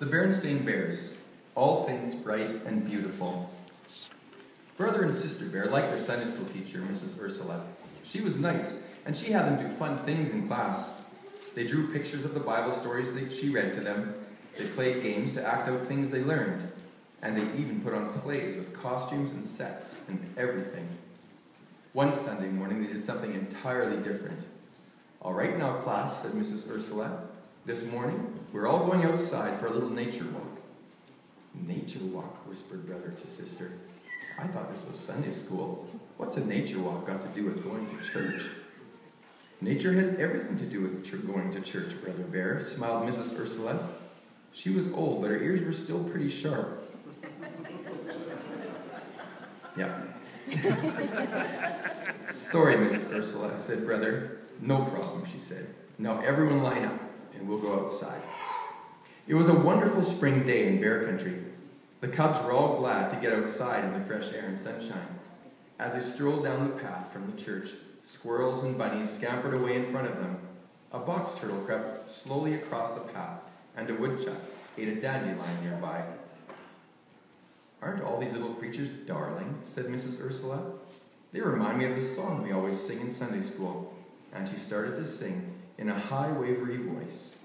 Berenstain Bears, all things bright and beautiful. Brother and Sister Bear liked their Sunday school teacher, Mrs. Ursula. She was nice, and she had them do fun things in class. They drew pictures of the Bible stories that she read to them. They played games to act out things they learned. And they even put on plays with costumes and sets and everything. One Sunday morning, they did something entirely different. "All right now, class," said Mrs. Ursula. "This morning, we're all going outside for a little nature walk." "Nature walk," whispered brother to sister. "I thought this was Sunday school. What's a nature walk got to do with going to church?" "Nature has everything to do with going to church, Brother Bear," smiled Mrs. Ursula. She was old, but her ears were still pretty sharp. "Yeah." "Sorry, Mrs. Ursula," said brother. "No problem," she said. "Now everyone line up, and we'll go outside." It was a wonderful spring day in Bear Country. The cubs were all glad to get outside in the fresh air and sunshine. As they strolled down the path from the church, squirrels and bunnies scampered away in front of them. A box turtle crept slowly across the path, and a woodchuck ate a dandelion nearby. "Aren't all these little creatures darling?" said Mrs. Ursula. "They remind me of the song we always sing in Sunday school." And she started to sing in a high, wavery voice.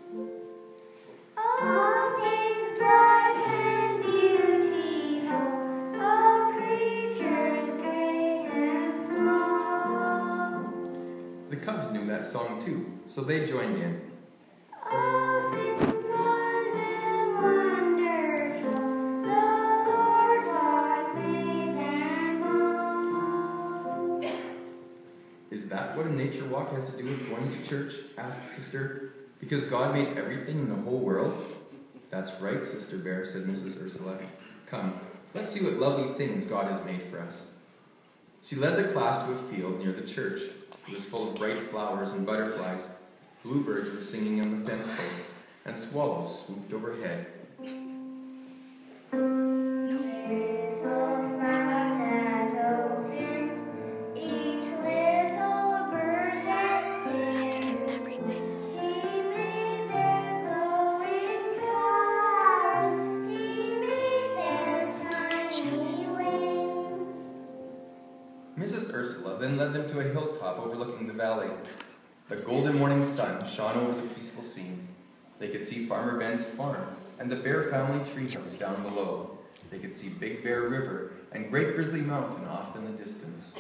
All things bright and beautiful, all creatures great and small. The cubs knew that song too, so they joined in. All things grand and wonderful, the Lord God made them all. "Is that what a nature walk has to do with going to church?" asked Sister. "Because God made everything in the whole world?" "That's right, Sister Bear," said Mrs. Ursula. "Come, let's see what lovely things God has made for us." She led the class to a field near the church. It was full of bright flowers and butterflies. Bluebirds were singing on the fence posts, and swallows swooped overhead. Mrs. Ursula then led them to a hilltop overlooking the valley. The golden morning sun shone over the peaceful scene. They could see Farmer Ben's farm and the Bear family treehouse down below. They could see Big Bear River and Great Grizzly Mountain off in the distance.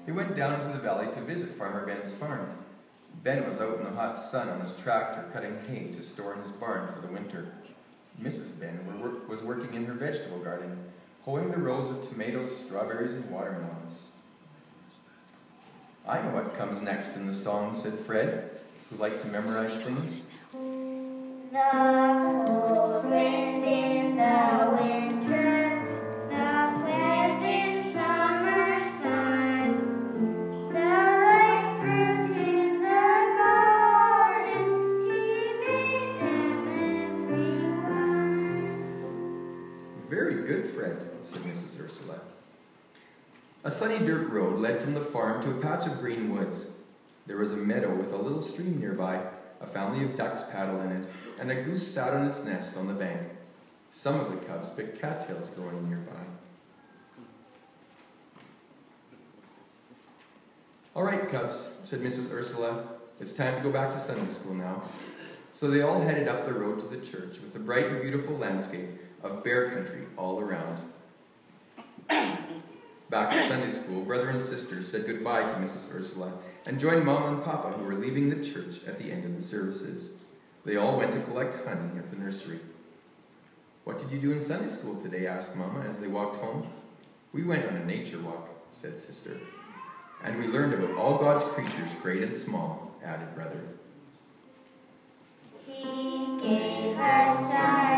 They went down into the valley to visit Farmer Ben's farm. Ben was out in the hot sun on his tractor cutting hay to store in his barn for the winter. Mrs. Ben was working in her vegetable garden, hoeing the rows of tomatoes, strawberries, and watermelons. "I know what comes next in the song," said Fred, who liked to memorize things. The cold wind in the winter, the pleasant summer sun, the ripe fruit in the garden, he made them everyone. "Very good, Fred," said Mrs. Ursula. A sunny dirt road led from the farm to a patch of green woods. There was a meadow with a little stream nearby. A family of ducks paddled in it, and a goose sat on its nest on the bank. Some of the cubs picked cattails growing nearby. "All right, cubs," said Mrs. Ursula. "It's time to go back to Sunday school now." So they all headed up the road to the church with the bright and beautiful landscape of Bear Country all around. Back at Sunday school, brother and sister said goodbye to Mrs. Ursula and joined Mama and Papa, who were leaving the church at the end of the services. They all went to collect honey at the nursery. "What did you do in Sunday school today?" asked Mama as they walked home. "We went on a nature walk," said Sister. "And we learned about all God's creatures, great and small," added brother. He gave us our